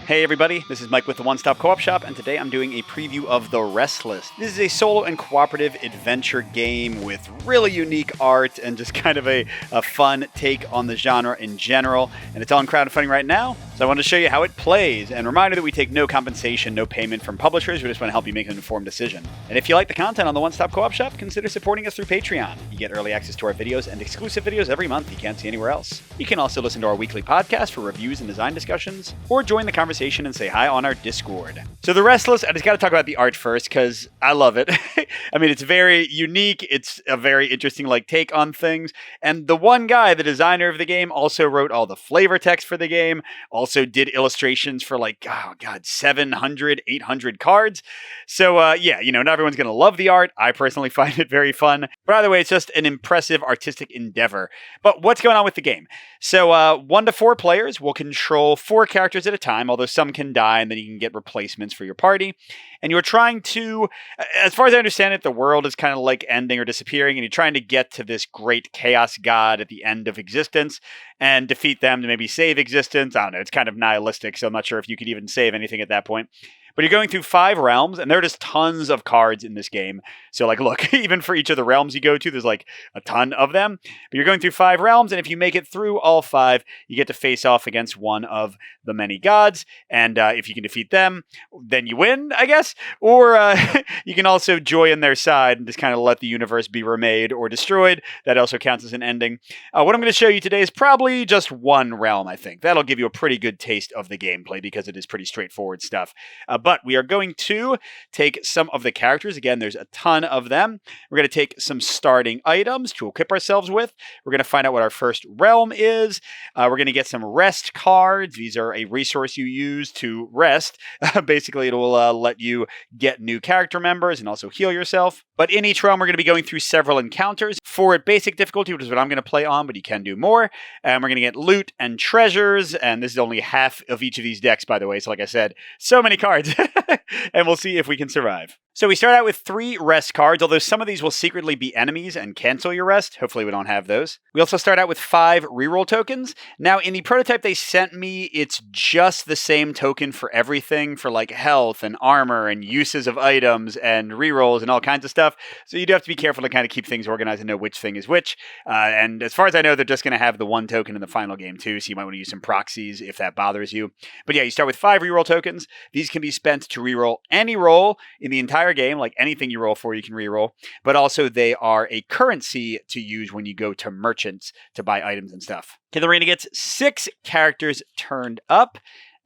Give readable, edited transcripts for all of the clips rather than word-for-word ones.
Hey everybody, this is Mike with the One Stop Co-op Shop, and today I'm doing a preview of The Restless. This is a solo and cooperative adventure game with really unique art and just kind of a fun take on the genre in general, and it's on crowdfunding right now, so I want to show you how it plays, and reminder that we take no compensation, no payment from publishers, we just want to help you make an informed decision. And if you like the content on the One Stop Co-op Shop, consider supporting us through Patreon. You get early access to our videos and exclusive videos every month you can't see anywhere else. You can also listen to our weekly podcast for reviews and design discussions, or join the conversation and say hi on our Discord. So The Restless, I just got to talk about the art first because I love it. I mean, it's very unique. It's a very interesting take on things. And the one guy, the designer of the game, also wrote all the flavor text for the game, also did illustrations for 700, 800 cards. So not everyone's going to love the art. I personally find it very fun. But either way, it's just an impressive artistic endeavor. But what's going on with the game? So 1 to 4 players will control 4 characters at a time, although some can die and then you can get replacements for your party. And you're trying to, as far as I understand it, the world is kind of ending or disappearing, and you're trying to get to this great chaos god at the end of existence and defeat them to maybe save existence. I don't know, it's kind of nihilistic, so I'm not sure if you could even save anything at that point. But you're going through 5 realms, and there are just tons of cards in this game. So, look, even for each of the realms you go to, there's, a ton of them. But you're going through 5 realms, and if you make it through all 5, you get to face off against one of the many gods. And if you can defeat them, then you win, I guess. Or you can also join their side and just kind of let the universe be remade or destroyed. That also counts as an ending. What I'm going to show you today is probably just one realm, I think. That'll give you a pretty good taste of the gameplay because it is pretty straightforward stuff. But we are going to take some of the characters. Again, there's a ton of them. We're going to take some starting items to equip ourselves with. We're going to find out what our first realm is. We're going to get some rest cards. These are a resource you use to rest. Basically, it will let you get new character members and also heal yourself. But in each realm, we're going to be going through several encounters. 4 at basic difficulty, which is what I'm going to play on, but you can do more. And we're going to get loot and treasures. And this is only half of each of these decks, by the way. So like I said, so many cards. And we'll see if we can survive. So we start out with 3 rest cards, although some of these will secretly be enemies and cancel your rest. Hopefully we don't have those. We also start out with 5 reroll tokens. Now in the prototype they sent me, it's just the same token for everything, for health and armor and uses of items and rerolls and all kinds of stuff. So you do have to be careful to kind of keep things organized and know which thing is which. And as far as I know, they're just going to have the 1 token in the final game too, so you might want to use some proxies if that bothers you. But yeah, you start with 5 reroll tokens. These can be spent to reroll any roll in the entire game, anything you roll for, you can reroll. But also they are a currency to use when you go to merchants to buy items and stuff. Okay, the arena gets 6 characters turned up,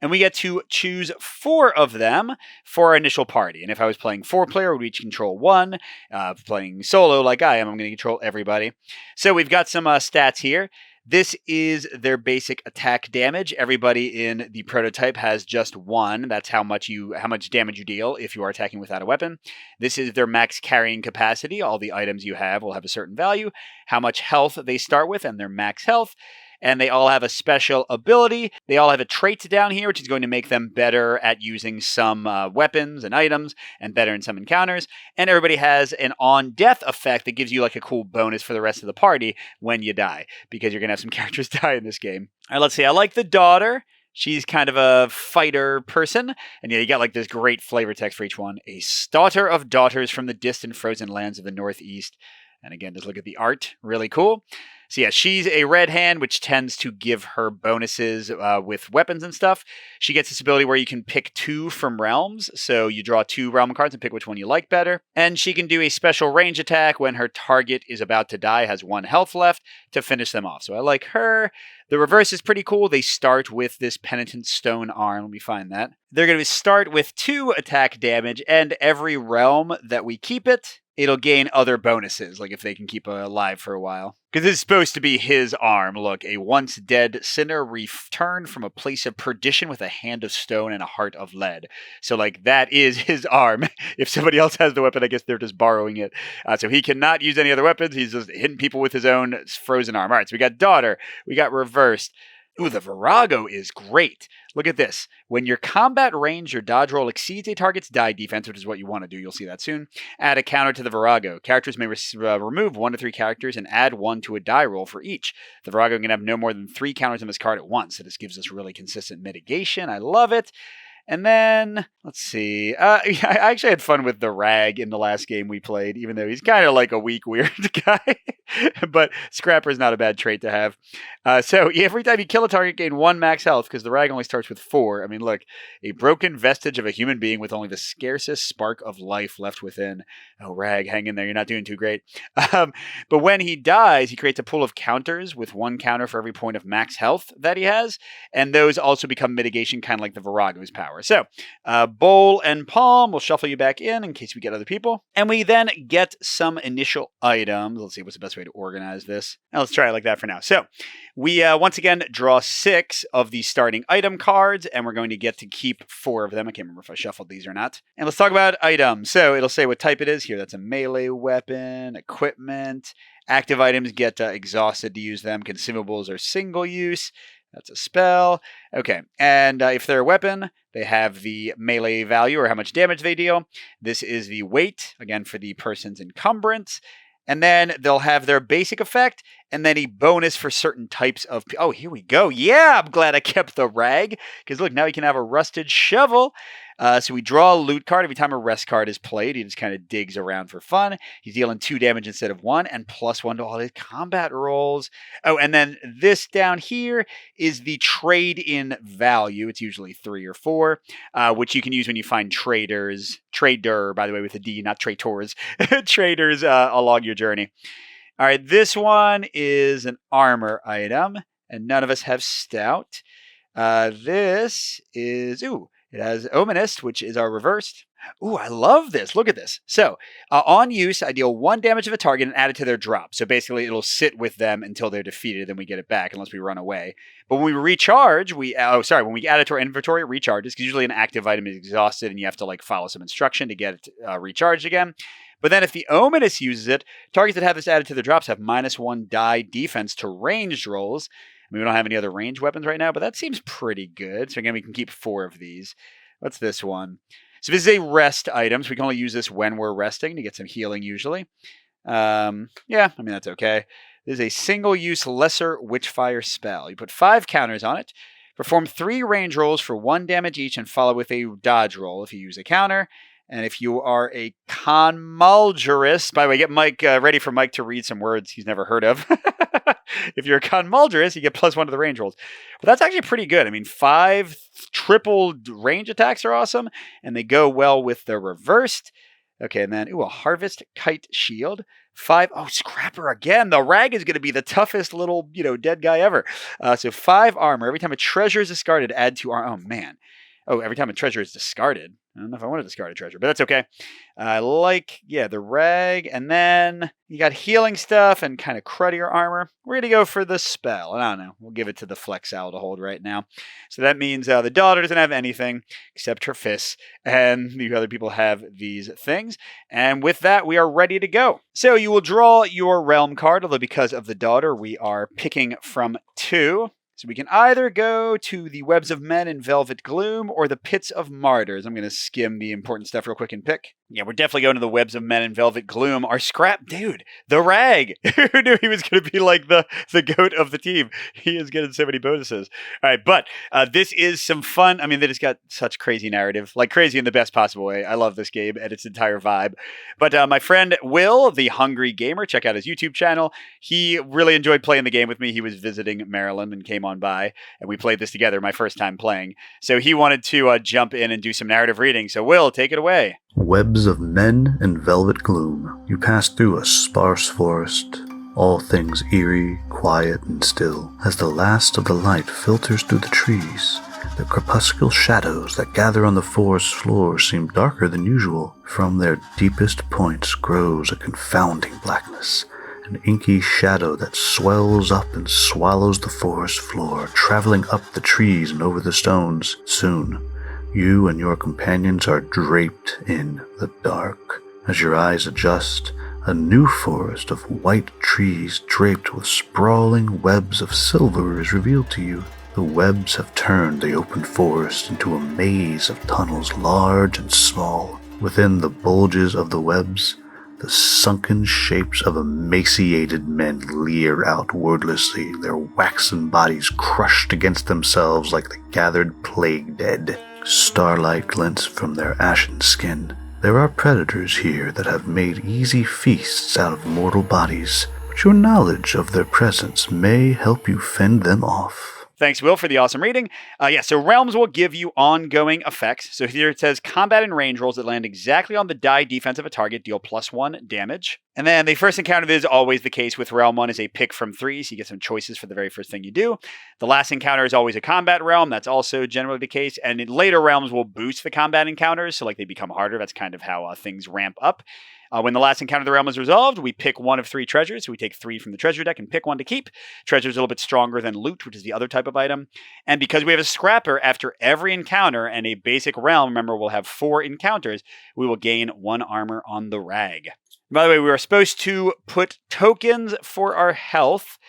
and we get to choose 4 of them for our initial party. And if I was playing 4-player, we'd each control 1. Playing solo like I am, I'm going to control everybody. So we've got some stats here. This is their basic attack damage. Everybody in the prototype has just 1. That's how much damage you deal if you are attacking without a weapon. This is their max carrying capacity. All the items you have will have a certain value. How much health they start with and their max health. And they all have a special ability. They all have a trait down here, which is going to make them better at using some weapons and items, and better in some encounters. And everybody has an on-death effect that gives you a cool bonus for the rest of the party when you die, because you're going to have some characters die in this game. All right, let's see. I like the daughter. She's kind of a fighter person. And yeah, you got this great flavor text for each one. A daughter of daughters from the distant frozen lands of the Northeast. And again, just look at the art. Really cool. So yeah, she's a red hand, which tends to give her bonuses with weapons and stuff. She gets this ability where you can pick 2 from realms. So you draw 2 realm cards and pick which one you like better. And she can do a special range attack when her target is about to die, has 1 health left, to finish them off. So I like her. The reverse is pretty cool. They start with this penitent stone arm. Let me find that. They're going to start with 2 attack damage, and every realm that we keep it, it'll gain other bonuses, if they can keep alive for a while. Because this is supposed to be his arm. Look, a once dead sinner returned from a place of perdition with a hand of stone and a heart of lead. So, that is his arm. If somebody else has the weapon, I guess they're just borrowing it. So he cannot use any other weapons. He's just hitting people with his own frozen arm. All right, so we got daughter. We got reversed. Ooh, the Virago is great. Look at this. When your combat range or dodge roll exceeds a target's die defense, which is what you want to do, you'll see that soon, add a counter to the Virago. Characters may remove 1 to 3 characters and add 1 to a die roll for each. The Virago can have no more than 3 counters on this card at once, so this gives us really consistent mitigation. I love it. And then, let's see. I actually had fun with the Rag in the last game we played, even though he's kind of like a weak, weird guy. But Scrapper is not a bad trait to have. So every time you kill a target, gain 1 max health, because the Rag only starts with 4. I mean, look, a broken vestige of a human being with only the scarcest spark of life left within. Oh, Rag, hang in there. You're not doing too great. But when he dies, he creates a pool of counters with 1 counter for every point of max health that he has. And those also become mitigation, kind of like the Virago's power. So, Bowl and Palm, we'll shuffle you back in case we get other people. And we then get some initial items. Let's see what's the best way to organize this. Now, let's try it like that for now. So, we once again draw 6 of the starting item cards, and we're going to get to keep 4 of them. I can't remember if I shuffled these or not. And let's talk about items. So, it'll say what type it is here. That's a melee weapon, equipment. Active items get exhausted to use them. Consumables are single use. That's a spell. Okay, and if they're a weapon, they have the melee value or how much damage they deal. This is the weight, again, for the person's encumbrance. And then they'll have their basic effect, and then a bonus for certain types of... Oh, here we go. Yeah, I'm glad I kept the Rag, because look, now we can have a rusted shovel. So we draw a loot card every time a rest card is played. He just kind of digs around for fun. He's dealing 2 damage instead of 1, and +1 to all his combat rolls. Oh, and then this down here is the trade-in value. It's usually 3 or 4, which you can use when you find traders. Trader, by the way, with a D, not traitors. Traders along your journey. All right, this one is an armor item, and none of us have stout. This is... Ooh. It has Ominous, which is our reversed. Ooh, I love this. Look at this. So, on use, I deal 1 damage of a target and add it to their drop. So basically, it'll sit with them until they're defeated, then we get it back, unless we run away. But when we recharge, when we add it to our inventory, it recharges, because usually an active item is exhausted, and you have to like follow some instruction to get it recharged again. But then if the Ominous uses it, targets that have this added to their drops have -1 die defense to ranged rolls. I mean, we don't have any other range weapons right now, but that seems pretty good. So again, we can keep 4 of these. What's this one? So this is a rest item, so we can only use this when we're resting to get some healing usually. Yeah, I mean, that's okay. This is a single-use lesser Witchfire spell. You put 5 counters on it, perform 3 range rolls for 1 damage each, and follow with a dodge roll if you use a counter. And if you are a conmulgerous, by the way, get Mike ready for Mike to read some words he's never heard of. If you're a conmulgerous, you get +1 to the range rolls. But that's actually pretty good. I mean, 5 triple range attacks are awesome, and they go well with the reversed. Okay, and then, a Harvest Kite Shield. 5, Scrapper again. The Rag is going to be the toughest little, dead guy ever. So 5 armor. Every time a treasure is discarded, add 2 armor. Oh, man. Every time a treasure is discarded. I don't know if I want to discard a treasure, but that's okay. I like, the Rag, and then you got healing stuff and kind of cruddier armor. We're going to go for the spell. I don't know. We'll give it to the Flex Owl to hold right now. So that means the daughter doesn't have anything except her fists, and the other people have these things. And with that, we are ready to go. So you will draw your realm card, although because of the daughter, we are picking from 2. So we can either go to the Webs of Men in Velvet Gloom or the Pits of Martyrs. I'm going to skim the important stuff real quick and pick. Yeah, we're definitely going to the Webs of Men in Velvet Gloom. Our scrap dude, the Rag. Who knew he was going to be like the goat of the team? He is getting so many bonuses. All right, but this is some fun. I mean, they just got such crazy narrative, like crazy in the best possible way. I love this game and its entire vibe. But my friend Will, the Hungry Gamer, check out his YouTube channel. He really enjoyed playing the game with me. He was visiting Maryland and came on by, and we played this together, my first time playing. So he wanted to jump in and do some narrative reading. So Will, take it away. Webs of Men in Velvet Gloom. You pass through a sparse forest, all things eerie, quiet, and still. As the last of the light filters through the trees, the crepuscular shadows that gather on the forest floor seem darker than usual. From their deepest points grows a confounding blackness, an inky shadow that swells up and swallows the forest floor, traveling up the trees and over the stones. Soon, you and your companions are draped in the dark. As your eyes adjust, a new forest of white trees draped with sprawling webs of silver is revealed to you. The webs have turned the open forest into a maze of tunnels large and small. Within the bulges of the webs, the sunken shapes of emaciated men leer out wordlessly, their waxen bodies crushed against themselves like the gathered plague dead. Starlight glints from their ashen skin. There are predators here that have made easy feasts out of mortal bodies, but your knowledge of their presence may help you fend them off. Thanks, Will, for the awesome reading. So Realms will give you ongoing effects. So here it says combat and range rolls that land exactly on the die defense of a target deal +1 damage. And then the first encounter is always the case with Realm 1 is a pick from 3, so you get some choices for the very first thing you do. The last encounter is always a combat realm. That's also generally the case. And in later realms will boost the combat encounters, so like they become harder. That's kind of how things ramp up. When the last encounter of the realm is resolved, we pick one of 3 treasures. So we take 3 from the treasure deck and pick one to keep. Treasure is a little bit stronger than loot, which is the other type of item. And because we have a scrapper after every encounter and a basic realm, remember we'll have 4 encounters, we will gain 1 armor on the rag. By the way, we were supposed to put tokens for our health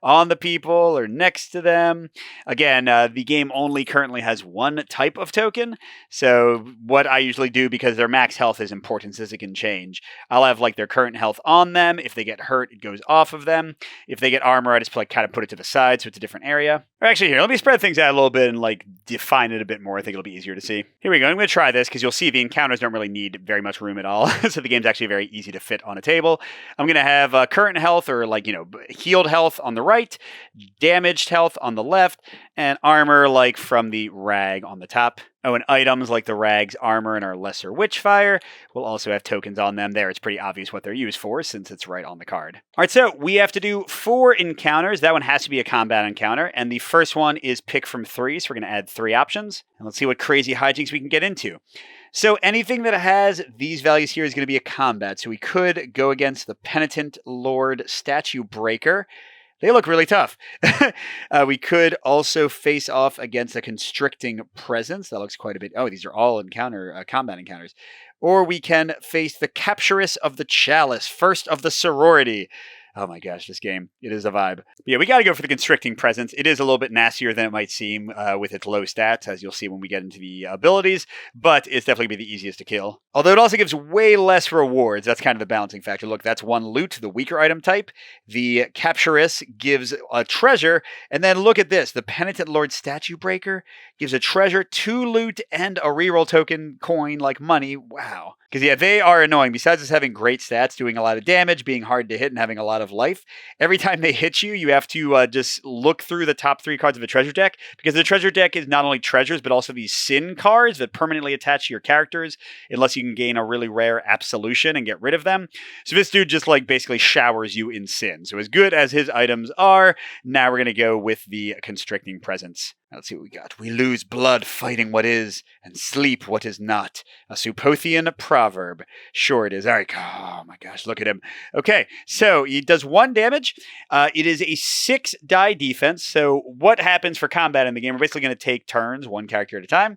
on the people or next to them. Again, the game only currently has 1 type of token. So what I usually do, because their max health is important since it can change, I'll have like their current health on them. If they get hurt, it goes off of them. If they get armor, I just kind of put it to the side so it's a different area. Or actually here, let me spread things out a little bit and like define it a bit more. I think it'll be easier to see. Here we go. I'm going to try this because you'll see the encounters don't really need very much room at all. So the game's actually very easy to fit on a table. I'm going to have current health or healed health on the right, damaged health on the left, and armor like from the rag on the top. Oh, and items like the rag's armor and our lesser witchfire will also have tokens on them. There, it's pretty obvious what they're used for since it's right on the card. All right, so we have to do 4 encounters. That one has to be a combat encounter, and the first one is pick from 3, so we're going to add 3 options. And let's see what crazy hijinks we can get into. So anything that has these values here is going to be a combat. So we could go against the Penitent Lord Statue Breaker. They look really tough. We could also face off against a Constricting Presence. That looks quite a bit. Oh, these are all combat encounters. Or we can face the Capturess of the Chalice, first of the sorority. Oh my gosh, this game. It is a vibe. But yeah, we got to go for the Constricting Presence. It is a little bit nastier than it might seem with its low stats, as you'll see when we get into the abilities, but it's definitely going to be the easiest to kill. Although it also gives way less rewards. That's kind of the balancing factor. Look, that's 1 loot, the weaker item type. The Capturess gives a treasure, and then look at this. The Penitent Lord Statue Breaker gives a treasure, 2 loot, and a reroll token coin like money. Wow. Because yeah, they are annoying. Besides just having great stats, doing a lot of damage, being hard to hit, and having a lot of life, every time they hit you, you have to just look through the top 3 cards of the treasure deck, because the treasure deck is not only treasures, but also these sin cards that permanently attach to your characters, unless you can gain a really rare absolution and get rid of them. So this dude just basically showers you in sin. So as good as his items are, now we're going to go with the Constricting Presence. Let's see what we got. We lose blood fighting what is, and sleep what is not. A Supothian proverb. Sure it is. All right. Oh my gosh, look at him. Okay, so he does 1 damage. It is a 6 die defense. So what happens for combat in the game? We're basically going to take turns, 1 character at a time.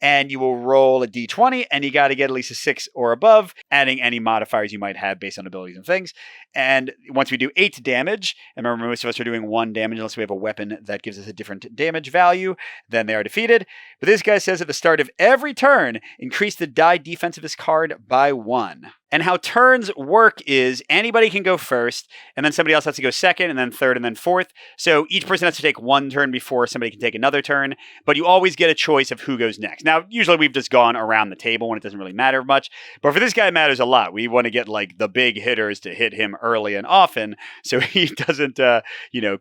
And you will roll a d20, and you got to get at least a 6 or above, adding any modifiers you might have based on abilities and things. And once we do 8 damage, and remember most of us are doing 1 damage unless we have a weapon that gives us a different damage value, then they are defeated. But this guy says at the start of every turn, increase the die defense of this card by 1. And how turns work is anybody can go first, and then somebody else has to go second, and then third, and then fourth. So each person has to take 1 turn before somebody can take another turn, but you always get a choice of who goes next. Now, usually we've just gone around the table when it doesn't really matter much, but for this guy, it matters a lot. We want to get the big hitters to hit him early and often, so he doesn't,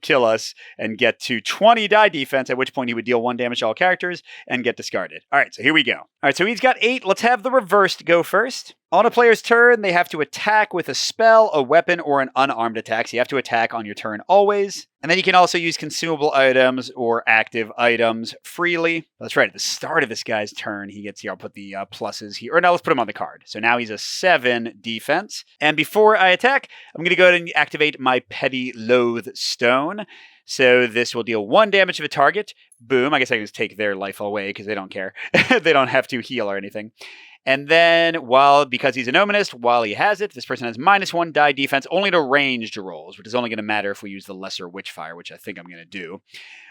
kill us and get to 20 die defense, at which point he would deal 1 damage to all characters and get discarded. All right, so here we go. All right, so he's got 8. Let's have the reversed go first. On a player's turn, they have to attack with a spell, a weapon, or an unarmed attack. So you have to attack on your turn always. And then you can also use consumable items or active items freely. That's right, at the start of this guy's turn, he gets here. I'll put the pluses here. Or no, let's put him on the card. So now he's a 7 defense. And before I attack, I'm going to go ahead and activate my Petty Loath Stone. So this will deal 1 damage to a target, Boom. I guess I can just take their life away because they don't care. They don't have to heal or anything. And then, because he's an Ominist, while he has it, this person has -1 die defense only to ranged rolls, which is only going to matter if we use the Lesser Witchfire, which I think I'm going to do.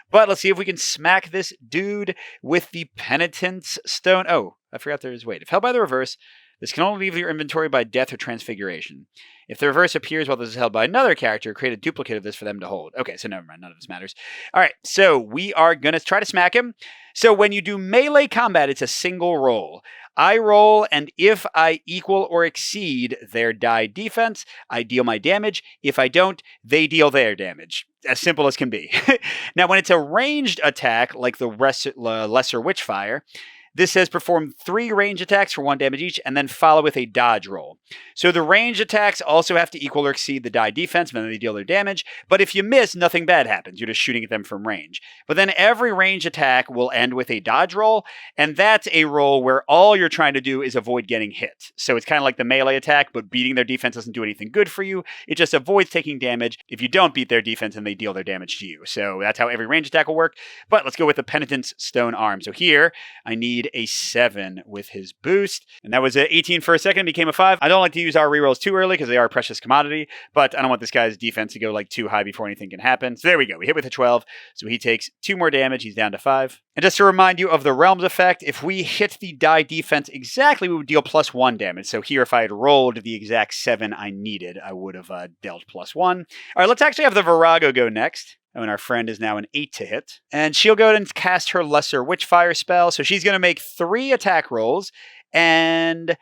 But let's see if we can smack this dude with the Penitence Stone. Oh, I forgot there's... Wait. If held by the reverse, this can only leave your inventory by death or transfiguration. If the reverse appears while this is held by another character, create a duplicate of this for them to hold. Okay, so never mind. None of this matters. All right, so we are going to try to smack him. So when you do melee combat, it's a single roll. I roll, and if I equal or exceed their die defense, I deal my damage. If I don't, they deal their damage. As simple as can be. Now, when it's a ranged attack, like the Lesser Witchfire, this says perform 3 range attacks for 1 damage each, and then follow with a dodge roll. So the range attacks also have to equal or exceed the die defense, and then they deal their damage. But if you miss, nothing bad happens. You're just shooting at them from range. But then every range attack will end with a dodge roll, and that's a roll where all you're trying to do is avoid getting hit. So it's kind of like the melee attack, but beating their defense doesn't do anything good for you. It just avoids taking damage if you don't beat their defense and they deal their damage to you. So that's how every range attack will work. But let's go with the Penitence Stone Arm. So here, I need a 7 with his boost, and that was an 18 for a second, became a 5. I don't like to use our rerolls too early because they are a precious commodity, but I don't want this guy's defense to go like too high before anything can happen. So there we go. We hit with a 12, so he takes 2 more damage. He's down to 5. And just to remind you of the Realms effect, if we hit the die defense exactly, we would deal +1 damage. So here, if I had rolled the exact 7 I needed, I would have dealt +1. All right, let's actually have the Virago go next. Oh, and our friend is now an 8 to hit. And she'll go ahead and cast her Lesser Witchfire spell. So she's going to make 3 attack rolls. And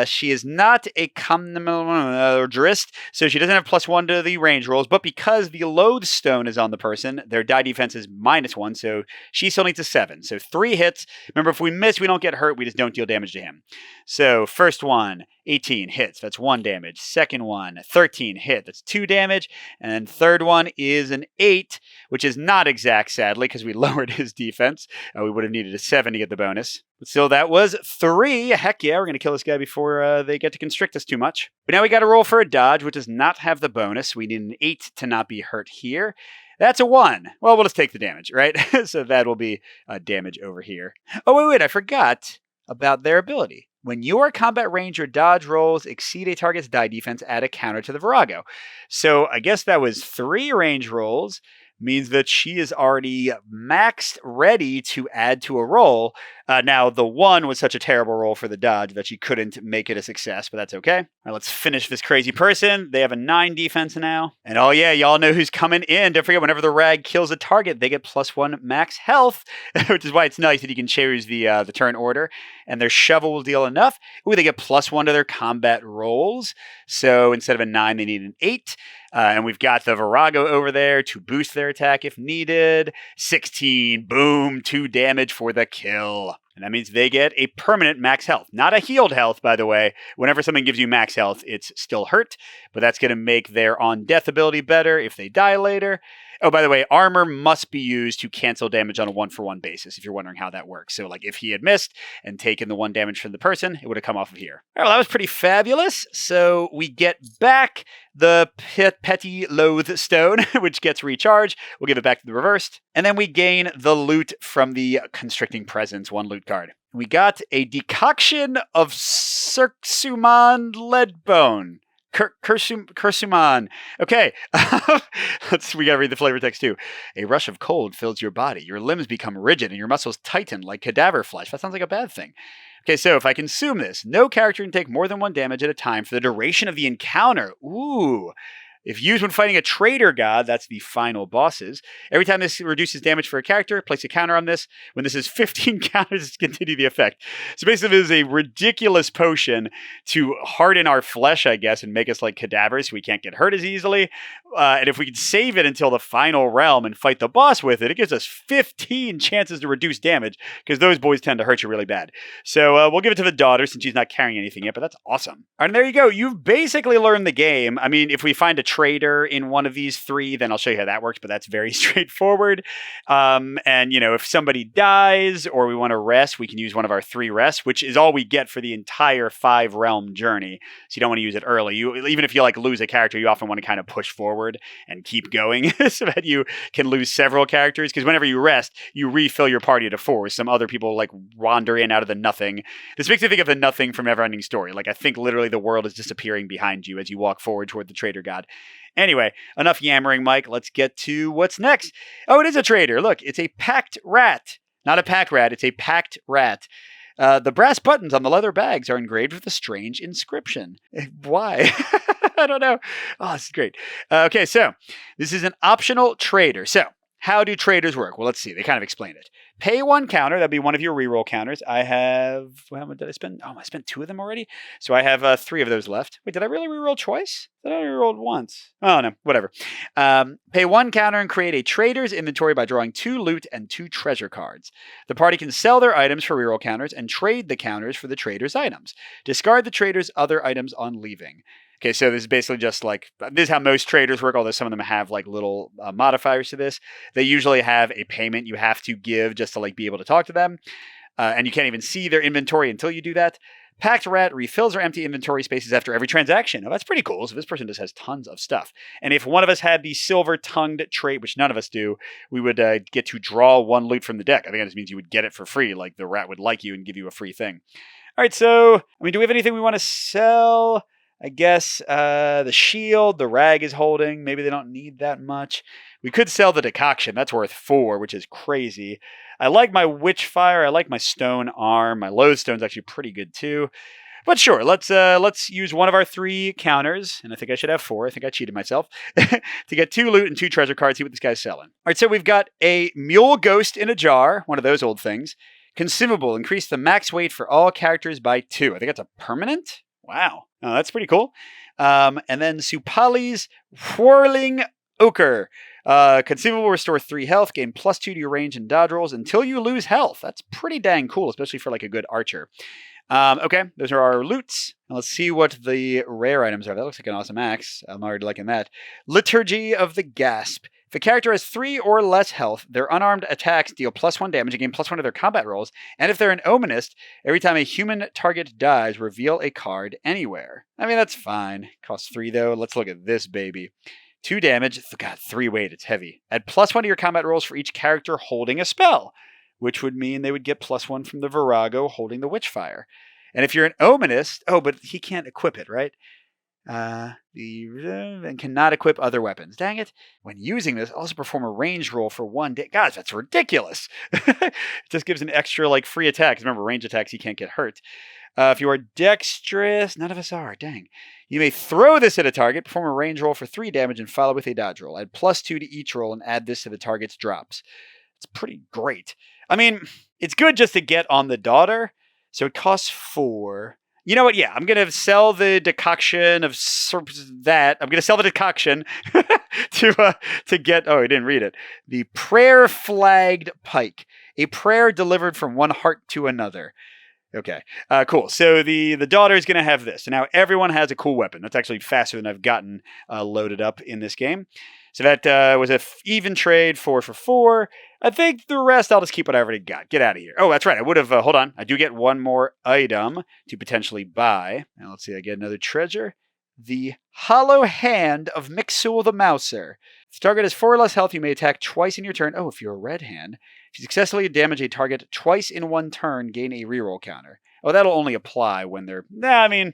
she is not a Comnodrist, so she doesn't have +1 to the range rolls. But because the Loathstone is on the person, their die defense is -1. So she still needs a 7. So 3 hits. Remember, if we miss, we don't get hurt. We just don't deal damage to him. So first one, 18 hits. That's 1 damage. Second one, 13 hit. That's 2 damage. And third one is an 8, which is not exact, sadly, because we lowered his defense. We would have needed a 7 to get the bonus. But still, that was 3. Heck yeah, we're going to kill this guy before they get to constrict us too much. But now we got to roll for a dodge, which does not have the bonus. We need an 8 to not be hurt here. That's a 1. Well, we'll just take the damage, right? So that will be damage over here. Oh, wait, I forgot about their ability. When your combat range or dodge rolls exceed a target's die defense, add a counter to the Virago. So I guess that was 3 range rolls, means that she is already maxed ready to add to a roll. Now, the 1 was such a terrible roll for the dodge that she couldn't make it a success, but that's okay. All right, let's finish this crazy person. They have a 9 defense now. And oh yeah, y'all know who's coming in. Don't forget, whenever the rag kills a target, they get +1 max health, which is why it's nice that you can choose the turn order. And their shovel will deal enough. Ooh, they get +1 to their combat rolls. So instead of a 9, they need an 8. And we've got the Virago over there to boost their attack if needed. 16, boom, 2 damage for the kill. And that means they get a permanent max health. Not a healed health, by the way. Whenever something gives you max health, it's still hurt. But that's going to make their on-death ability better if they die later. Oh, by the way, armor must be used to cancel damage on a 1-for-1 basis, if you're wondering how that works. So, like, if he had missed and taken the 1 damage from the person, it would have come off of here. All right, well, that was pretty fabulous. So we get back the Petty Loathstone, which gets recharged. We'll give it back to the reversed. And then we gain the loot from the Constricting Presence, 1 loot card. We got a Decoction of Circuman Leadbone. Cursuman. Okay. We gotta read the flavor text too. A rush of cold fills your body. Your limbs become rigid and your muscles tighten like cadaver flesh. That sounds like a bad thing. Okay, so if I consume this, no character can take more than 1 damage at a time for the duration of the encounter. Ooh. If used when fighting a traitor god, that's the final bosses. Every time this reduces damage for a character, place a counter on this. When this is 15 counters, continue the effect. So basically, this is a ridiculous potion to harden our flesh, I guess, and make us like cadavers so we can't get hurt as easily. And if we can save it until the final realm and fight the boss with it, it gives us 15 chances to reduce damage, because those boys tend to hurt you really bad. So we'll give it to the daughter since she's not carrying anything yet, but that's awesome. All right, and there you go. You've basically learned the game. I mean, if we find a traitor in one of these 3, then I'll show you how that works, but that's very straightforward. And, you know, if somebody dies or we want to rest, we can use one of our 3 rests, which is all we get for the entire 5 realm journey. So you don't want to use it early. Even if you like lose a character, you often want to kind of push forward forward and keep going so that you can lose several characters. Because whenever you rest, you refill your party to 4. Some other people like wander in out of the nothing. This makes me think of the Nothing from Neverending Story. Like I think literally the world is disappearing behind you as you walk forward toward the trader god. Anyway, enough yammering, Mike. Let's get to what's next. Oh, it is a trader. Look, it's a packed rat. Not a pack rat, it's a packed rat. The brass buttons on the leather bags are engraved with a strange inscription. Why? I don't know. Oh, this is great. Okay, so this is an optional trader. So how do traders work? Well, let's see. They kind of explain it. Pay 1 counter. That'd be one of your reroll counters. I have, how much did I spend? Oh, I spent 2 of them already. So I have 3 of those left. Wait, did I really reroll twice? I thought I rerolled once. Oh, no, whatever. Pay 1 counter and create a trader's inventory by drawing 2 loot and 2 treasure cards. The party can sell their items for reroll counters and trade the counters for the trader's items. Discard the trader's other items on leaving. Okay, so this is basically just like, this is how most traders work, although some of them have like little modifiers to this. They usually have a payment you have to give just to like be able to talk to them. And you can't even see their inventory until you do that. Packed Rat refills our empty inventory spaces after every transaction. Oh, that's pretty cool. So this person just has tons of stuff. And if one of us had the silver-tongued trait, which none of us do, we would get to draw 1 loot from the deck. I think that just means you would get it for free, like the rat would like you and give you a free thing. All right, so, I mean, do we have anything we want to sell? I guess the shield, the rag is holding. Maybe they don't need that much. We could sell the decoction. That's worth 4, which is crazy. I like my witchfire. I like my stone arm. My lodestone's actually pretty good too. But sure, let's use one of our 3 counters, and I think I should have 4. I think I cheated myself to get 2 loot and 2 treasure cards. See what this guy's selling. All right, so we've got a mule ghost in a jar, one of those old things. Consumable, increase the max weight for all characters by 2. I think that's a permanent. Wow. Oh, that's pretty cool. And then Supali's Whirling Ochre. Consumable, restore 3 health, gain +2 to your range and dodge rolls until you lose health. That's pretty dang cool, especially for like a good archer. Okay, those are our loots. Now let's see what the rare items are. That looks like an awesome axe. I'm already liking that. Liturgy of the Gasp. If a character has 3 or less health, their unarmed attacks deal +1 damage and gain +1 to their combat rolls. And if they're an Ominist, every time a human target dies, reveal a card anywhere. I mean, that's fine. Costs 3 though. Let's look at this baby. 2 damage. God, 3 weight. It's heavy. Add +1 to your combat rolls for each character holding a spell, which would mean they would get +1 from the Virago holding the Witchfire. And if you're an Ominist, oh, but he can't equip it, right? And cannot equip other weapons. Dang it. When using this, also perform a range roll for 1 day. Gosh, that's ridiculous. It just gives an extra like free attack. Remember, range attacks, you can't get hurt. If you are dexterous, none of us are, dang. You may throw this at a target, perform a range roll for 3 damage, and follow with a dodge roll. Add +2 to each roll and add this to the target's drops. It's pretty great. I mean, it's good just to get on the daughter. So it costs 4. You know what? Yeah, I'm going to sell the decoction of that. I'm going to sell the decoction to get, oh, I didn't read it. The prayer flagged pike, a prayer delivered from one heart to another. Okay, cool. So the daughter is going to have this. So now everyone has a cool weapon. That's actually faster than I've gotten loaded up in this game. So that was an even trade, 4 for 4. I think the rest I'll just keep what I already got. Get out of here. Oh, that's right. I would have, hold on. I do get 1 more item to potentially buy. Now let's see. I get another treasure. The Hollow Hand of Mixul the Mouser. If the target has 4 or less health, you may attack twice in your turn. Oh, if you're a red hand. If you successfully damage a target twice in 1 turn, gain a reroll counter. Oh, that'll only apply when they're... Nah, I mean...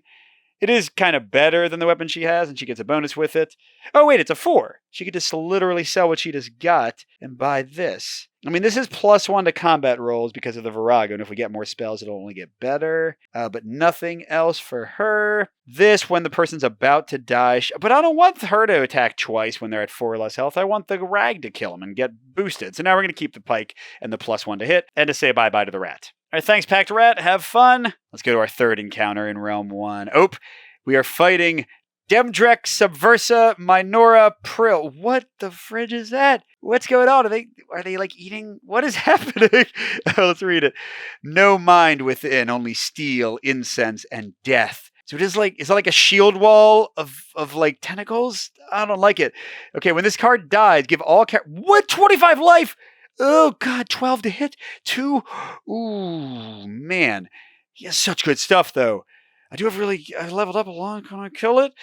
It is kind of better than the weapon she has, and she gets a bonus with it. Oh, wait, it's a 4. She could just literally sell what she just got and buy this. I mean, this is +1 to combat rolls because of the Virago, and if we get more spells, it'll only get better. But nothing else for her. This, when the person's about to die. But I don't want her to attack twice when they're at 4 or less health. I want the rag to kill them and get boosted. So now we're going to keep the pike and the +1 to hit, and to say bye-bye to the rat. All right, thanks, Packed Rat. Have fun. Let's go to our 3rd encounter in Realm 1. Oh, we are fighting Demdrek Subversa Minora Prill. What the fridge is that? What's going on? Are they like eating? What is happening? Let's read it. No mind within, only steel, incense, and death. So is it like a shield wall of like tentacles? I don't like it. Okay, when this card dies, give all 25 life? Oh, God, 12 to hit. 2. Ooh, man. He has such good stuff, though. I leveled up a lot. Can I kill it?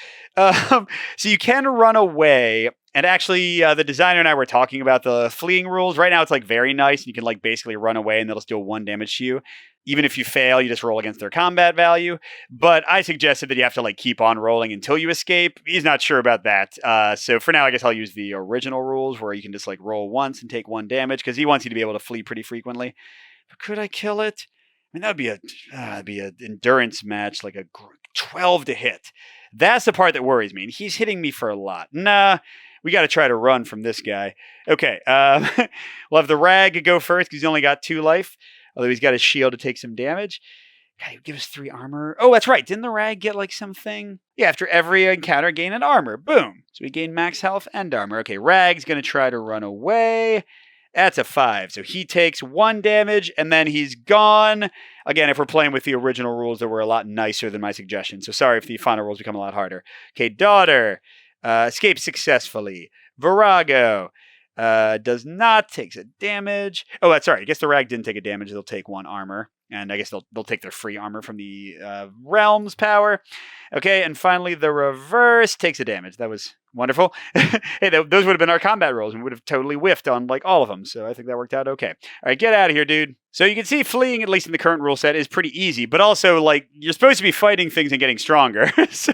So you can run away. And actually, the designer and I were talking about the fleeing rules. Right now, it's like very nice. You can like basically run away and they'll still 1 damage to you. Even if you fail, you just roll against their combat value. But I suggested that you have to like keep on rolling until you escape. He's not sure about that. So for now, I guess I'll use the original rules where you can just like roll once and take 1 damage because he wants you to be able to flee pretty frequently. But could I kill it? I mean, that'd be an endurance match, like a 12 to hit. That's the part that worries me. And he's hitting me for a lot. Nah, we got to try to run from this guy. Okay, we'll have the rag go first because he's only got 2 life. Although he's got his shield to take some damage. God, he would give us 3 armor. Oh, that's right. Didn't the rag get like something? Yeah, after every encounter, gain an armor. Boom. So we gain max health and armor. Okay, rag's going to try to run away. That's a 5. So he takes 1 damage and then he's gone. Again, if we're playing with the original rules that were a lot nicer than my suggestion. So sorry if the final rules become a lot harder. Okay, daughter. Escapes successfully. Virago. Does not takes a damage. Oh, that's right. I guess the rag didn't take a damage. They'll take 1 armor. And I guess they'll take their free armor from the realm's power. Okay, and finally the reverse takes a damage. That was wonderful. Hey, those would have been our combat rolls and we would have totally whiffed on like all of them. So I think that worked out okay. All right, get out of here, dude. So you can see fleeing, at least in the current rule set, is pretty easy. But also, like, you're supposed to be fighting things and getting stronger. So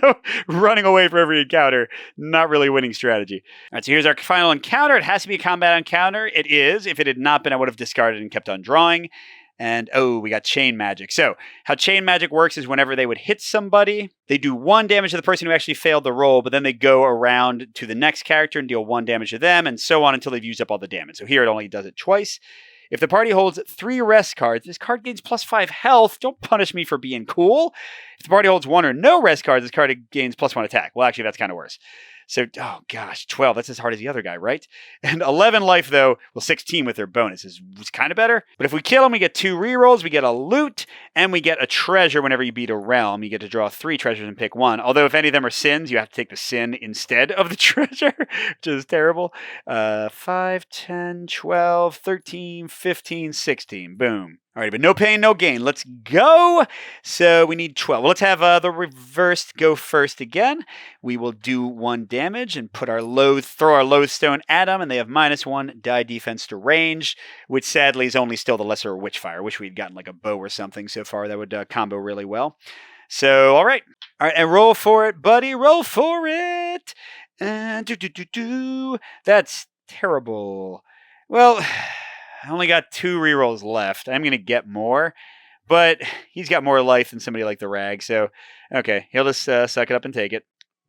running away for every encounter, not really a winning strategy. All right, so here's our final encounter. It has to be a combat encounter. It is. If it had not been, I would have discarded and kept on drawing. And, oh, we got chain magic. So how chain magic works is whenever they would hit somebody, they do 1 damage to the person who actually failed the roll, but then they go around to the next character and deal 1 damage to them, and so on until they've used up all the damage. So here it only does it twice. If the party holds 3 rest cards, this card gains +5 health. Don't punish me for being cool. If the party holds 1 or no rest cards, this card gains +1 attack. Well, actually, that's kind of worse. So, oh gosh, 12. That's as hard as the other guy, right? And 11 life, though, well, 16 with their bonus is kind of better. But if we kill him, we get 2 rerolls, we get a loot, and we get a treasure whenever you beat a realm. You get to draw 3 treasures and pick 1. Although if any of them are sins, you have to take the sin instead of the treasure, which is terrible. 5, 10, 12, 13, 15, 16. Boom. All right, but no pain, no gain. Let's go. So we need 12. Well, let's have the reversed go first again. We will do 1 damage and put throw our loathstone at them, and they have -1 die defense to range, which sadly is only still the lesser witchfire. I wish we'd gotten like a bow or something so far. That would combo really well. So, all right, and roll for it, buddy. Roll for it. And That's terrible. Well, I only got 2 rerolls left. I'm going to get more, but he's got more life than somebody like the rag. So, okay, he'll just suck it up and take it.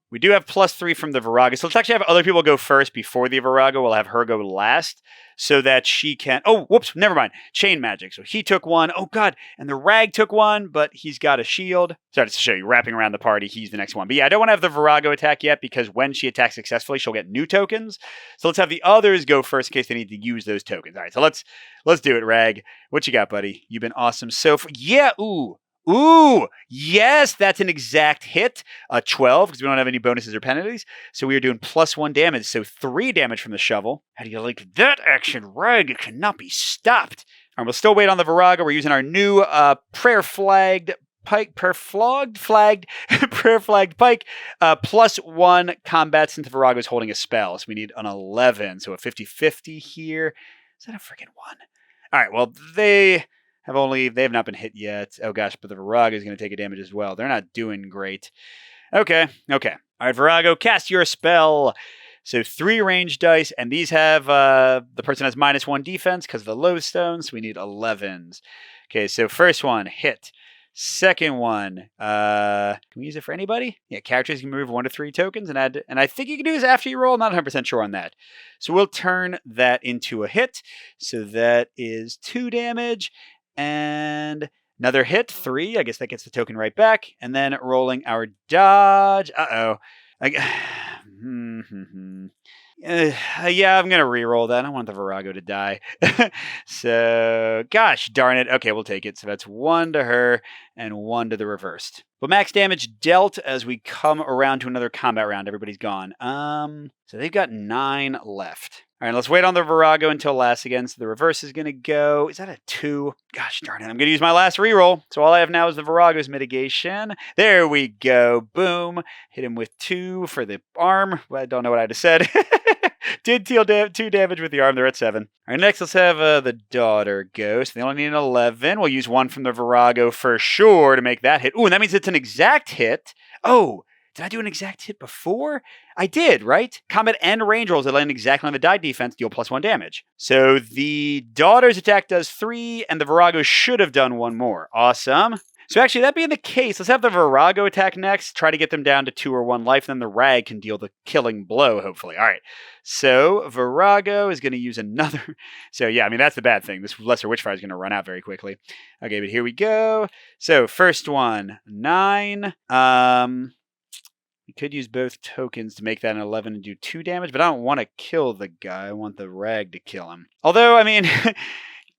We do have +3 from the Virago. So let's actually have other people go first before the Virago. We'll have her go last so that she can... Oh, whoops, never mind. Chain magic. So he took 1. Oh, God. And the rag took 1, but he's got a shield. Sorry to show you, wrapping around the party, he's the next one. But yeah, I don't want to have the Virago attack yet because when she attacks successfully, she'll get new tokens. So let's have the others go first in case they need to use those tokens. All right, so let's do it, Rag. What you got, buddy? You've been awesome so far. Yeah, Ooh, yes, that's an exact hit. 12, because we don't have any bonuses or penalties. So we are doing +1 damage, so 3 damage from the shovel. How do you like that action, Rag? It cannot be stopped. All right, we'll still wait on the Virago. We're using our new prayer-flagged pike, prayer-flagged pike, +1 combat since the Virago is holding a spell. So we need an 11, so a 50-50 here. Is that a freaking 1? All right, well, they have not been hit yet. Oh gosh, but the Virago is going to take a damage as well. They're not doing great. Okay. All right, Virago, cast your spell. So 3 range dice, and these have, the person has -1 defense because of the loathstone, so we need 11s. Okay, so first one, hit. Second one, can we use it for anybody? Yeah, characters can move 1 to 3 tokens and add, and I think you can do this after you roll. I'm not 100% sure on that. So we'll turn that into a hit. So that is 2 damage. And another hit, 3. I guess that gets the token right back. And then rolling our dodge. Uh-oh. Yeah, I'm going to re-roll that. I want the Virago to die. So, gosh darn it. Okay, we'll take it. So that's 1 to her and 1 to the reversed. But max damage dealt as we come around to another combat round. Everybody's gone. So they've got 9 left. All right, let's wait on the Virago until last again. So the reverse is going to go. Is that a 2? Gosh darn it. I'm going to use my last reroll. So all I have now is the Virago's mitigation. There we go. Boom. Hit him with 2 for the arm. Well, I don't know what I just said. Did deal 2 damage with the arm. They're at 7. All right, next let's have the daughter go. So they only need an 11. We'll use 1 from the Virago for sure to make that hit. Ooh, and that means it's an exact hit. Oh, did I do an exact hit before? I did, right? Combat and range rolls that land exactly on the die defense deal +1 damage. So the daughter's attack does 3, and the Virago should have done 1 more. Awesome. So actually, that being the case, let's have the Virago attack next. Try to get them down to 2 or 1 life, then the Rag can deal the killing blow, hopefully. All right. So Virago is going to use another. So yeah, I mean, that's the bad thing. This Lesser Witchfire is going to run out very quickly. Okay, but here we go. So first one, 9. We could use both tokens to make that an 11 and do 2 damage, but I don't want to kill the guy. I want the Rag to kill him. Although, I mean,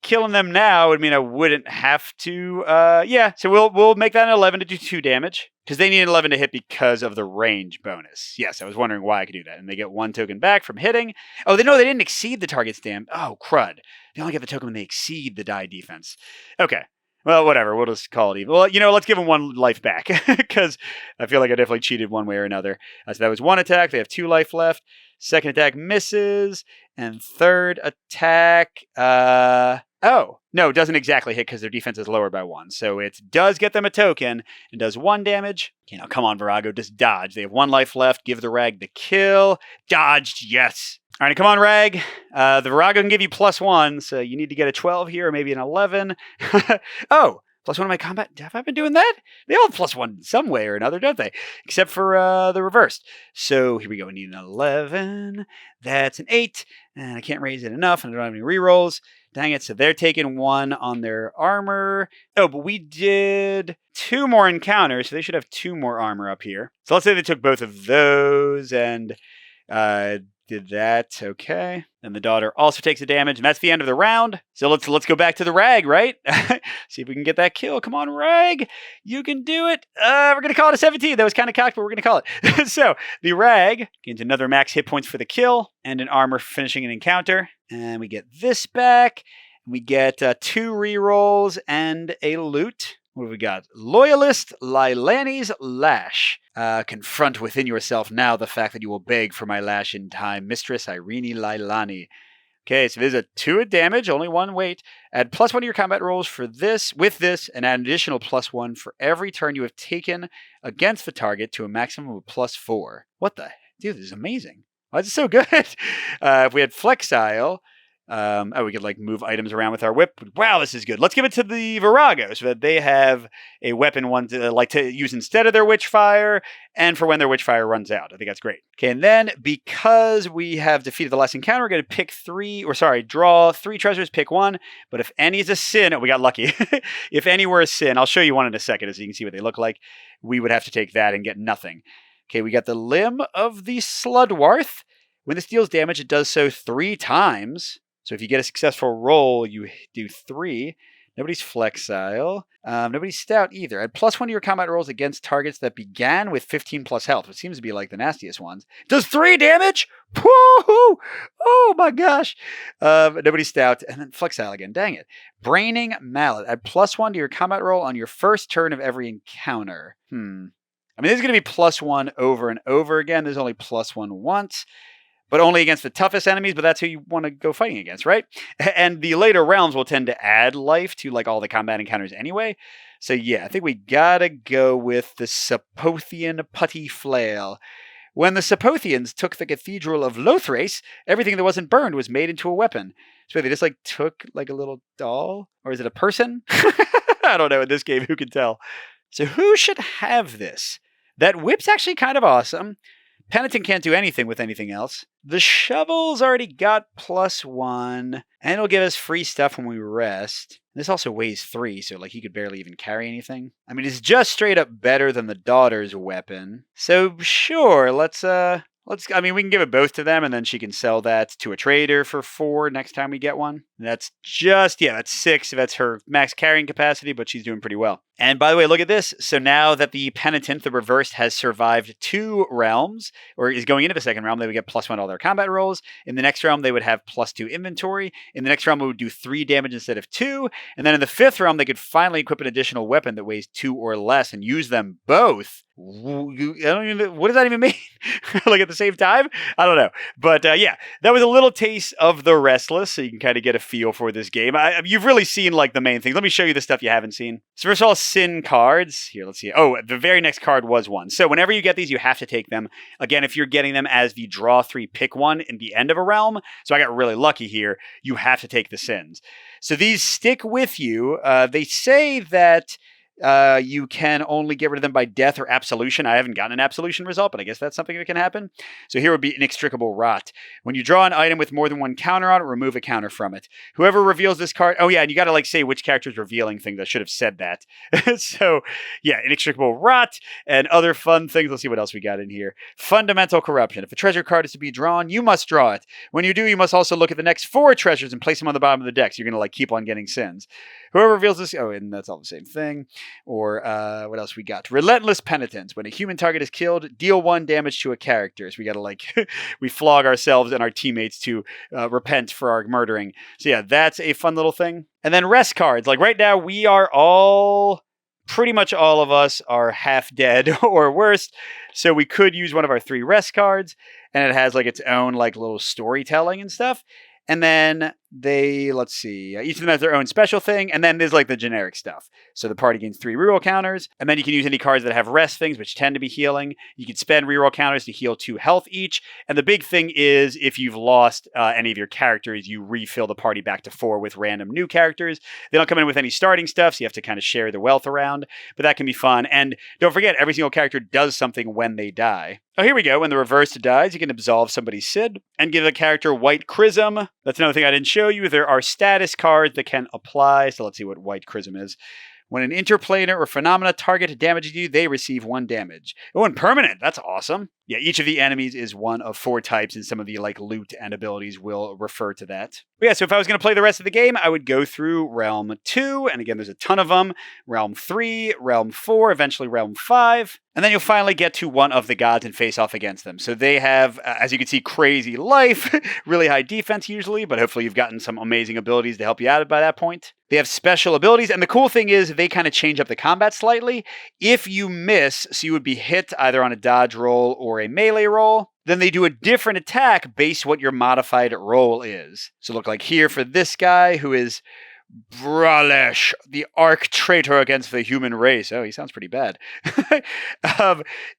killing them now would mean I wouldn't have to. Yeah, so we'll make that an 11 to do 2 damage, because they need an 11 to hit because of the range bonus. Yes, I was wondering why I could do that. And they get 1 token back from hitting. Oh, they didn't exceed the target's damage. Oh, crud. They only get the token when they exceed the die defense. Okay. Well, whatever. We'll just call it even. Well, let's give them 1 life back, because I feel like I definitely cheated one way or another. So that was 1 attack. They have 2 life left. Second attack misses. And third attack... Oh, no, it doesn't exactly hit because their defense is lower by 1. So it does get them a token and does 1 damage. Okay, now come on, Virago. Just dodge. They have 1 life left. Give the Rag the kill. Dodged. Yes. All right, come on, Rag. The Virago can give you +1, so you need to get a 12 here or maybe an 11. Oh, +1 in my combat. Have I been doing that? They all have +1 some way or another, don't they? Except for the reversed. So here we go. We need an 11. That's an 8. And I can't raise it enough, and I don't have any rerolls. Dang it. So they're taking 1 on their armor. Oh, but we did 2 more encounters, so they should have 2 more armor up here. So let's say they took both of those and did that. Okay. And the daughter also takes a damage, and that's the end of the round. So let's go back to the Rag, right? See if we can get that kill. Come on, Rag. You can do it. We're going to call it a 17. That was kind of cocked, but we're going to call it. So the Rag gains another max hit points for the kill and an armor finishing an encounter. And we get this back. We get 2 rerolls and a loot. What have we got? Loyalist Lilani's Lash. Confront within yourself now the fact that you will beg for my lash in time. Mistress Irene Lilani. Okay, so there's a 2 damage, only 1 weight. Add +1 to your combat rolls for this, with this, and add an additional +1 for every turn you have taken against the target to a maximum of +4. What the? Dude, this is amazing. Why is it so good? If we had Flexile... we could move items around with our whip. Wow, this is good. Let's give it to the Virago so that they have a weapon to use instead of their Witchfire and for when their Witchfire runs out. I think that's great. Okay, and then because we have defeated the last encounter, we're going to draw 3 treasures, pick 1. But if any is a sin, we got lucky. If any were a sin, I'll show you one in a second so you can see what they look like. We would have to take that and get nothing. Okay, we got the Limb of the Sludwarth. When this deals damage, it does so 3 times. So if you get a successful roll, you do 3. Nobody's Flexile. Nobody's Stout either. Add +1 to your combat rolls against targets that began with 15 plus health, which seems to be like the nastiest ones. Does 3 damage? Woo-hoo! Oh my gosh. Nobody's Stout. And then Flexile again. Dang it. Braining Mallet. Add +1 to your combat roll on your first turn of every encounter. I mean, this is going to be +1 over and over again. There's only +1 once. But only against the toughest enemies, but that's who you want to go fighting against, right? And the later realms will tend to add life to all the combat encounters anyway. So yeah, I think we gotta go with the Sapothian Putty Flail. When the Sapothians took the Cathedral of Lothrace, everything that wasn't burned was made into a weapon. So they just took a little doll? Or is it a person? I don't know in this game, who can tell? So who should have this? That whip's actually kind of awesome. Penitent can't do anything with anything else. The shovel's already got +1, and it'll give us free stuff when we rest. This also weighs 3, so he could barely even carry anything. I mean, it's just straight up better than the daughter's weapon. So sure, we can give it both to them, and then she can sell that to a trader for 4 next time we get one. That's 6 if that's her max carrying capacity, but she's doing pretty well. And by the way, look at this. So now that the penitent, the reversed, has survived 2 realms, or is going into the second realm, they would get +1 all their combat rolls. In the next realm, they would have +2 inventory. In the next realm, it would do 3 damage instead of 2. And then in the 5th realm, they could finally equip an additional weapon that weighs 2 or less and use them both. What does that even mean? Like at the same time? I don't know. But yeah, that was a little taste of the Restless, so you can kind of get a feel for this game. You've really seen like the main things. Let me show you the stuff you haven't seen. So first of all, sin cards. Here, let's see. Oh, the very next card was 1. So whenever you get these, you have to take them. Again, if you're getting them as the draw 3, pick 1 in the end of a realm, so I got really lucky here, you have to take the sins. So these stick with you. They say that you can only get rid of them by death or absolution. I haven't gotten an absolution result, but I guess that's something that can happen. So here would be inextricable rot. When you draw an item with more than 1 counter on it, remove a counter from it. Whoever reveals this card... Oh yeah, and you got to like say which character's revealing things. I should have said that. So yeah, inextricable rot and other fun things. Let's see what else we got in here. Fundamental corruption. If a treasure card is to be drawn, you must draw it. When you do, you must also look at the next 4 treasures and place them on the bottom of the deck. So you're going to like keep on getting sins. Whoever reveals this... Oh, and that's all the same thing. Or what else we got? Relentless penitence. When a human target is killed, deal 1 damage to a character. So we got to like, we flog ourselves and our teammates to repent for our murdering. So yeah, that's a fun little thing. And then rest cards. Like right now, we are all, pretty much all of us are half dead or worse. So we could use one of our 3 rest cards, and it has like its own like little storytelling and stuff. And then let's see, each of them has their own special thing, and then there's like the generic stuff. So the party gains 3 reroll counters, and then you can use any cards that have rest things, which tend to be healing. You can spend reroll counters to heal 2 health each, and the big thing is if you've lost any of your characters, you refill the party back to 4 with random new characters. They don't come in with any starting stuff, so you have to kind of share the wealth around, but that can be fun. And don't forget, every single character does something when they die. Oh, here we go. When the reversed dies, you can absolve somebody's Sid and give the character White Chrism. That's another thing I didn't show you. There are status cards that can apply. So let's see what White Chrism is. When an interplanar or phenomena target damages you, they receive 1 damage. Oh, and permanent. That's awesome. Yeah, each of the enemies is one of 4 types, and some of the like loot and abilities will refer to that. But yeah, so if I was going to play the rest of the game, I would go through Realm 2, and again, there's a ton of them. Realm 3, Realm 4, eventually Realm 5, and then you'll finally get to one of the gods and face off against them. So they have, as you can see, crazy life, really high defense usually, but hopefully you've gotten some amazing abilities to help you out by that point. They have special abilities, and the cool thing is they kind of change up the combat slightly. If you miss, so you would be hit either on a dodge roll or a melee roll, then they do a different attack based what your modified roll is. So look like here for this guy who is Bralesh, the arch traitor against the human race. Oh, he sounds pretty bad.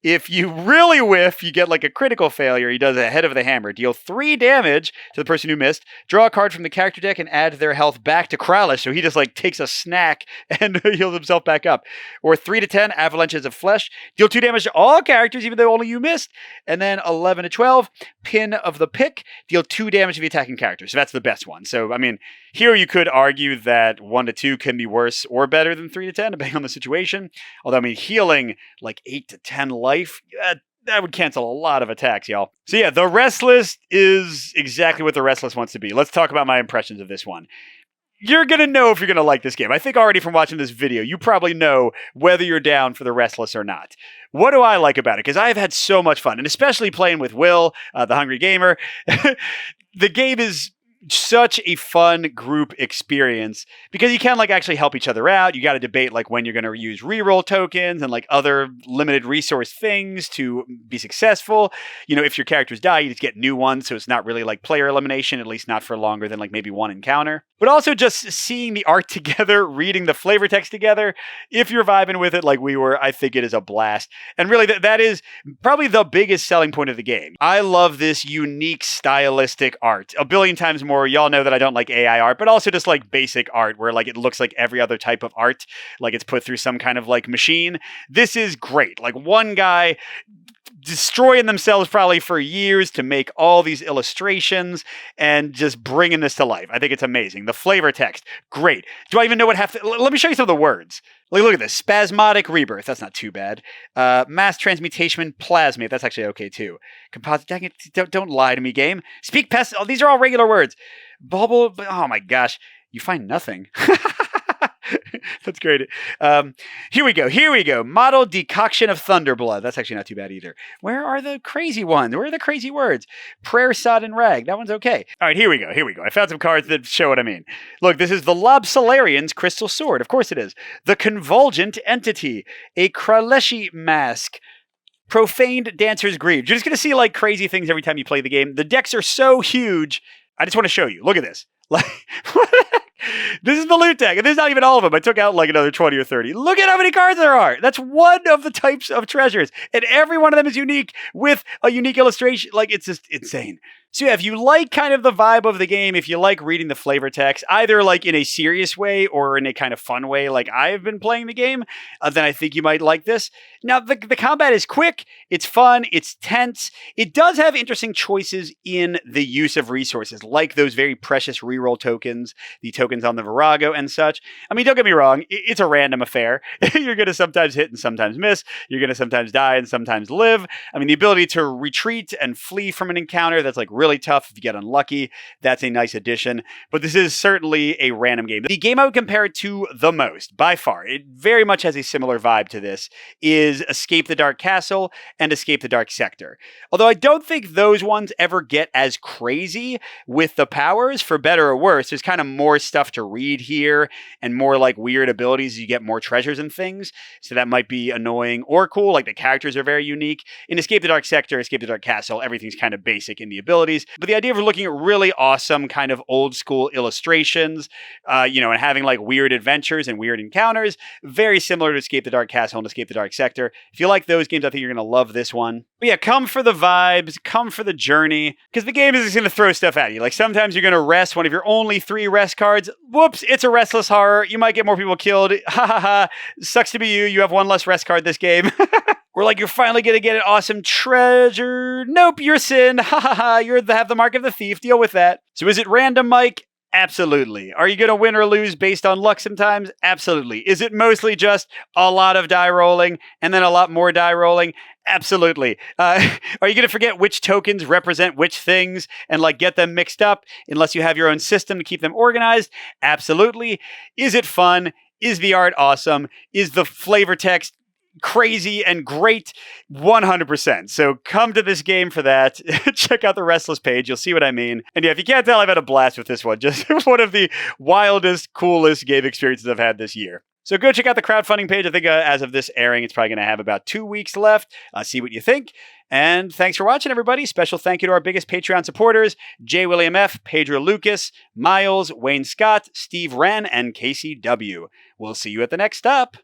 If you really whiff, you get like a critical failure. He does a head of the hammer. Deal 3 damage to the person who missed. Draw a card from the character deck and add their health back to Kralish. So he just like takes a snack and heals himself back up. Or 3 to 10, avalanches of flesh. Deal 2 damage to all characters, even though only you missed. And then 11 to 12, pin of the pick. Deal 2 damage to the attacking character. So that's the best one. So, I mean, here you could argue that 1 to 2 can be worse or better than 3 to 10, depending on the situation. Although, I mean, healing like 8 to 10 life, that would cancel a lot of attacks, y'all. So yeah, the Restless is exactly what the Restless wants to be. Let's talk about my impressions of this one. You're going to know if you're going to like this game. I think already from watching this video, you probably know whether you're down for the Restless or not. What do I like about it? Because I've had so much fun, and especially playing with Will, the Hungry Gamer. The game is such a fun group experience because you can like actually help each other out. You got to debate like when you're going to use reroll tokens and like other limited resource things to be successful. You know, if your characters die, you just get new ones. So it's not really like player elimination, at least not for longer than like maybe 1 encounter. But also just seeing the art together, reading the flavor text together. If you're vibing with it like we were, I think it is a blast. And really that is probably the biggest selling point of the game. I love this unique stylistic art. A billion times more. Y'all know that I don't like AI art, but also just like basic art where like it looks like every other type of art, like it's put through some kind of like machine. This is great. Like one guy destroying themselves probably for years to make all these illustrations and just bringing this to life. I think it's amazing. The flavor text, great. Do I even know what let me show you some of the words. Like, look at this. Spasmodic rebirth. That's not too bad. Mass transmutation plasmate. That's actually okay too. Composite. Don't lie to me, game. Speak pest. Oh, these are all regular words. Bubble. Oh my gosh. You find nothing. That's great. Here we go. Model decoction of Thunderblood. That's actually not too bad either. Where are the crazy ones? Where are the crazy words? Prayer, sod, and rag. That one's okay. All right, here we go. I found some cards that show what I mean. Look, this is the Lobsolarian's Crystal Sword. Of course it is. The Convulgent Entity. A Kraleshi Mask. Profaned Dancer's Greed. You're just going to see like crazy things every time you play the game. The decks are so huge. I just want to show you. Look at this. Like, this is the loot deck, and this is not even all of them. I took out like another 20 or 30. Look at how many cards there are. That's one of the types of treasures, and every one of them is unique with a unique illustration. Like, it's just insane. So yeah, if you like kind of the vibe of the game, if you like reading the flavor text, either like in a serious way or in a kind of fun way, like I've been playing the game, then I think you might like this. Now, the combat is quick, it's fun, it's tense. It does have interesting choices in the use of resources, like those very precious reroll tokens, the tokens on the Virago and such. I mean, don't get me wrong, it's a random affair. You're going to sometimes hit and sometimes miss. You're going to sometimes die and sometimes live. I mean, the ability to retreat and flee from an encounter, that's like really tough if you get unlucky. That's a nice addition, but this is certainly a random game. The game I would compare it to the most, by far, it very much has a similar vibe to this, is Escape the Dark Castle and Escape the Dark Sector. Although I don't think those ones ever get as crazy with the powers, for better or worse. There's kind of more stuff to read here and more like weird abilities. You get more treasures and things, so that might be annoying or cool. Like the characters are very unique. In Escape the Dark Sector, Escape the Dark Castle, everything's kind of basic in the abilities. But the idea of looking at really awesome kind of old school illustrations, and having like weird adventures and weird encounters, very similar to Escape the Dark Castle and Escape the Dark Sector. If you like those games, I think you're going to love this one. But yeah, come for the vibes, come for the journey, because the game is just going to throw stuff at you. Like sometimes you're going to rest one of your only 3 rest cards. Whoops, it's a restless horror. You might get more people killed. Ha ha ha. Sucks to be you. You have 1 less rest card this game. Or like you're finally going to get an awesome treasure. Nope, you're sin. Ha ha ha. You have the mark of the thief. Deal with that. So is it random, Mike? Absolutely. Are you going to win or lose based on luck sometimes? Absolutely. Is it mostly just a lot of die rolling and then a lot more die rolling? Absolutely. Are you going to forget which tokens represent which things and like get them mixed up unless you have your own system to keep them organized? Absolutely. Is it fun? Is the art awesome? Is the flavor text crazy and great? 100%. So come to this game for that. Check out the Restless page. You'll see what I mean. And yeah, if you can't tell, I've had a blast with this one. Just one of the wildest, coolest game experiences I've had this year. So go check out the crowdfunding page. I think as of this airing, it's probably going to have about 2 weeks left. See what you think. And thanks for watching, everybody. Special thank you to our biggest Patreon supporters, J. William F., Pedro Lucas, Miles, Wayne Scott, Steve Wren, and Casey W. We'll see you at the next stop.